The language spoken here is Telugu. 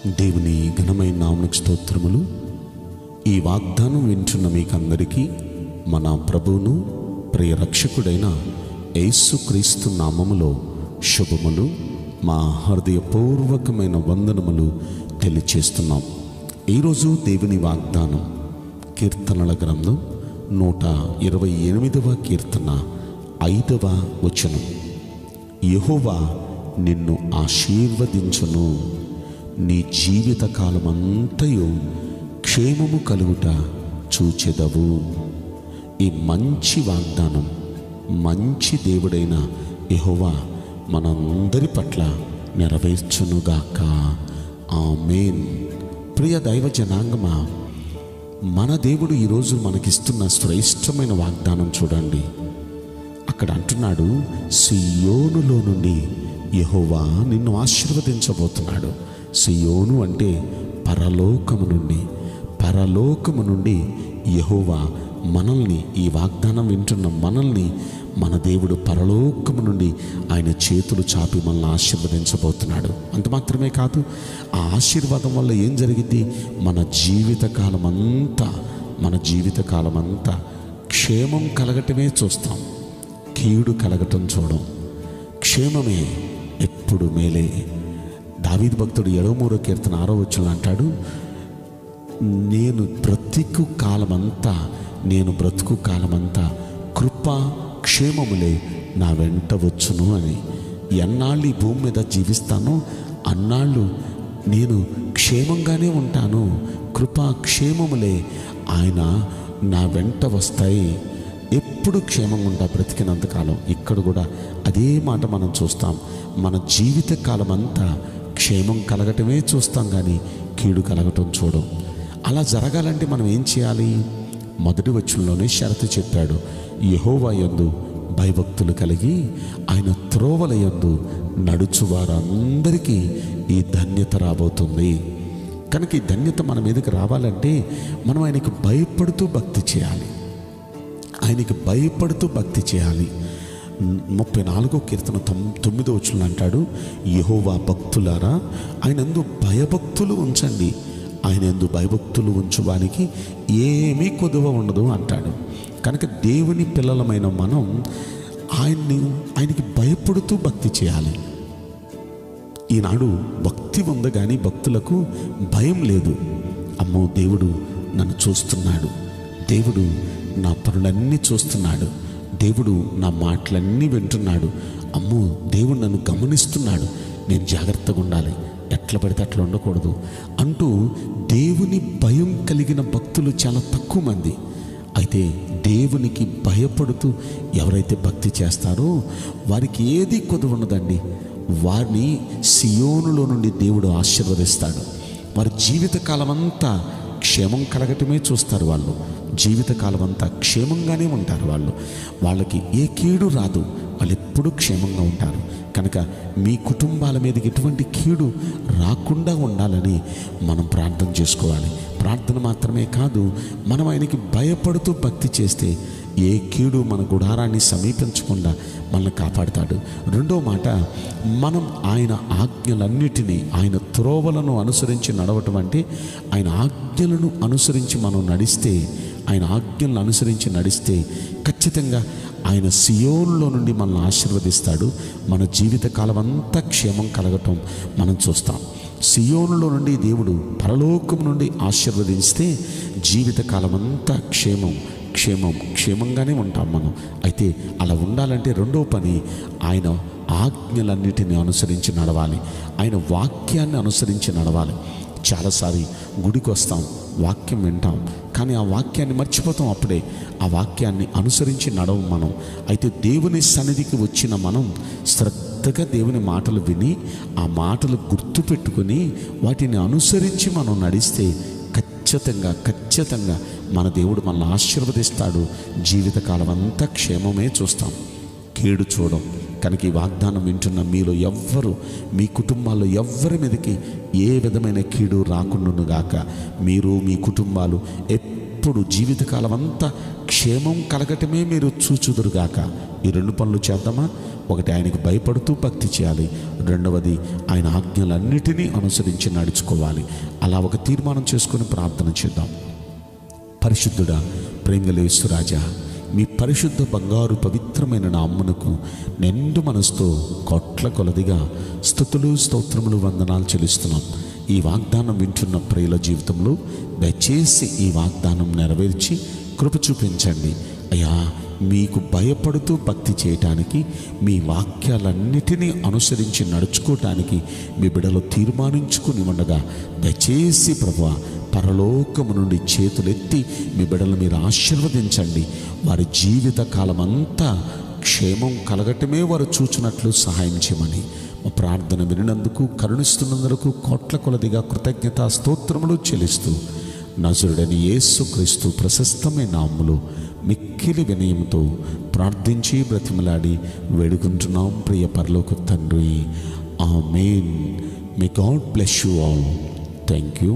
దేవుని ఘనమైన నామమునకు స్తోత్రములు. ఈ వాగ్దానం వింటున్న మీకందరికీ మన ప్రభువును ప్రియ రక్షకుడైన యేసుక్రీస్తు నామములో శుభములు, మా హృదయపూర్వకమైన వందనములు తెలియచేస్తున్నాం. ఈరోజు దేవుని వాగ్దానం కీర్తనల గ్రంథం 128వ కీర్తన 5వ వచనం. యెహోవా నిన్ను ఆశీర్వదించును, నీ జీవిత కాలమంతయు క్షేమము కలుగుట చూచెదవు. ఈ మంచి వాగ్దానం మంచి దేవుడైన యెహోవా మనందరి పట్ల నెరవేర్చునుగాక. ఆమేన్. ప్రియ దైవ జనాంగమా, మన దేవుడు ఈరోజు మనకిస్తున్న శ్రేష్టమైన వాగ్దానం చూడండి. అక్కడ అంటున్నాడు, సియోనులో నుండి యెహోవా నిన్ను ఆశీర్వదించబోతున్నాడు. సియోను అంటే పరలోకము నుండి యెహోవా మనల్ని, ఈ వాగ్దానం వింటున్న మనల్ని, మన దేవుడు పరలోకము నుండి ఆయన చేతులు చాపి మనల్ని ఆశీర్వదించబోతున్నాడు. అంత మాత్రమే కాదు, ఆ ఆశీర్వాదం వల్ల ఏం జరిగింది? మన జీవితకాలమంతా క్షేమం కలగటమే చూస్తాం, కీడు కలగటం చూడం. క్షేమమే, ఎప్పుడు మేలే. దావీదు భక్తుడు 7వ కీర్తన 6వ వచనంలో అంటాడు, నేను బ్రతుకు కాలమంతా కృప క్షేమములే నా వెంట వచ్చును అని. ఎన్నాళ్ళు ఈ భూమి మీద జీవిస్తానో అన్నాళ్ళు నేను క్షేమంగానే ఉంటాను. కృప క్షేమములే ఆయన నా వెంట వస్తాయి. ఎప్పుడు క్షేమంగా ఉంటా బ్రతికినంతకాలం. ఇక్కడ కూడా అదే మాట మనం చూస్తాం. మన జీవిత కాలం అంతా క్షేమం కలగటమే చూస్తాం, కానీ కీడు కలగటం చూడం. అలా జరగాలంటే మనం ఏం చేయాలి? మొదటి వచనంలోనే షరతు చెప్పాడు, యెహోవా యందు భయభక్తులు కలిగి ఆయన త్రోవల యందు నడుచు వారందరికీ ఈ ధన్యత రాబోతుంది. కనుక ఈ ధన్యత మన మీదకి రావాలంటే మనం ఆయనకు భయపడుతూ భక్తి చేయాలి. 34వ కీర్తన 9వ వచనంలో అంటాడు, యెహోవా భక్తులారా ఆయనందు భయభక్తులు ఉంచండి, ఆయనందు భయభక్తులు ఉంచువానికి ఏమీ కొదువ ఉండదు అంటాడు. కనుక దేవుని పిల్లలమైన మనం ఆయనకి భయపడుతూ భక్తి చేయాలి. ఈనాడు భక్తి ఉంది, కానీ భక్తులకు భయం లేదు. అమ్మో, దేవుడు నన్ను చూస్తున్నాడు, దేవుడు నా పనులన్నీ చూస్తున్నాడు, దేవుడు నా మాటలన్నీ వింటున్నాడు, అమ్మో దేవుడు నన్ను గమనిస్తున్నాడు, నేను జాగ్రత్తగా ఉండాలి, ఎట్లా పడితే అట్లా ఉండకూడదు అంటూ దేవుని భయం కలిగిన భక్తులు చాలా తక్కువ మంది. అయితే దేవునికి భయపడుతూ ఎవరైతే భక్తి చేస్తారో వారికి ఏది కొదువ ఉండదండి. వారిని సియోనులో నుండి దేవుడు ఆశీర్వదిస్తాడు. వారి జీవితకాలం అంతా క్షేమం కలగటమే చూస్తారు. వాళ్ళు జీవితకాలం అంతా క్షేమంగానే ఉంటారు. వాళ్ళకి ఏ కీడు రాదు, వాళ్ళు ఎప్పుడూ క్షేమంగా ఉంటారు. కనుక మీ కుటుంబాల మీదకి ఎటువంటి కీడు రాకుండా ఉండాలని మనం ప్రార్థన చేసుకోవాలి. ప్రార్థన మాత్రమే కాదు, మనం ఆయనకి భయపడుతూ భక్తి చేస్తే ఏ కీడు మన గుడారాన్ని సమీపించకుండా మనల్ని కాపాడుతాడు. రెండో మాట, మనం ఆయన ఆజ్ఞలన్నిటినీ, ఆయన త్రోవలను అనుసరించి నడవటం అంటే ఆయన ఆజ్ఞలను అనుసరించి మనం నడిస్తే, ఆయన ఆజ్ఞలను అనుసరించి నడిస్తే ఖచ్చితంగా ఆయన సియోనులో నుండి మనల్ని ఆశీర్వదిస్తాడు. మన జీవితకాలం అంతా క్షేమం కలగటం మనం చూస్తాం. సియోనులో నుండి దేవుడు పరలోకం నుండి ఆశీర్వదిస్తే జీవితకాలం అంతా క్షేమంగానే ఉంటాం మనం. అయితే అలా ఉండాలంటే రెండో పని, ఆయన ఆజ్ఞలన్నిటిని అనుసరించి నడవాలి, ఆయన వాక్యాన్ని అనుసరించి నడవాలి. చాలాసారి గుడికి వస్తాం, వాక్యం వింటాం, కానీ ఆ వాక్యాన్ని మర్చిపోతాం. అప్పుడే ఆ వాక్యాన్ని అనుసరించి నడవం మనం. అయితే దేవుని సన్నిధికి వచ్చిన మనం శ్రద్ధగా దేవుని మాటలు విని ఆ మాటలు గుర్తు పెట్టుకొని వాటిని అనుసరించి మనం నడిస్తే ఖచ్చితంగా మన దేవుడు మనల్ని ఆశీర్వదిస్తాడు. జీవితకాలం అంతా క్షేమమే చూస్తాం, కీడు చూడం. కనుక ఈ వాగ్దానం వింటున్న మీలో ఎవ్వరు, మీ కుటుంబాల్లో ఎవ్వరి మీదకి ఏ విధమైన కీడు రాకుండాను గాక. మీరు మీ కుటుంబాలు ఎప్పుడు జీవితకాలం అంతా క్షేమం కలగటమే మీరు చూచుదురుగాక. ఈ 2 పనులు చేద్దామా? ఒకటి, ఆయనకి భయపడుతూ భక్తి చేయాలి. రెండవది, ఆయన ఆజ్ఞలన్నిటినీ అనుసరించి నడుచుకోవాలి. అలా ఒక తీర్మానం చేసుకొని ప్రార్థన చేద్దాం. పరిశుద్ధుడా, ప్రేమగల యేసురాజా, మీ పరిశుద్ధ బంగారు పవిత్రమైన నామమునకు నిండు మనసుతో కోట్ల కొలదిగా స్తుతులు, స్తోత్రములు, వందనాలు చెల్లిస్తున్నాం. ఈ వాగ్దానం వింటున్న ప్రియుల జీవితంలో దయచేసి ఈ వాగ్దానం నెరవేర్చి కృప చూపించండి అయ్యా. మీకు భయపడుతూ భక్తి చేయటానికి, మీ వాక్యాలన్నిటినీ అనుసరించి నడుచుకోవటానికి మీ బిడ్డలు తీర్మానించుకుని ఉండగా దయచేసి ప్రభువా, పరలోకము నుండి చేతులెత్తి మీ బిడ్డలు మీరు ఆశీర్వదించండి. వారి జీవిత కాలమంతా క్షేమం కలగటమే వారు చూచినట్లు సహాయం చేయమని మా ప్రార్థన వినినందుకు, కరుణిస్తున్నందుకు కోట్ల కొలదిగా కృతజ్ఞతా స్తోత్రములు చెల్లిస్తూ నజరుడని యేసుక్రీస్తు ప్రశస్తమైన నామములో మిక్కిలి వినయంతో ప్రార్థించి బ్రతిమలాడి వేడుకుంటున్నాం ప్రియ పరలోక తండ్రి. ఆమేన్. May God bless you all. Thank you.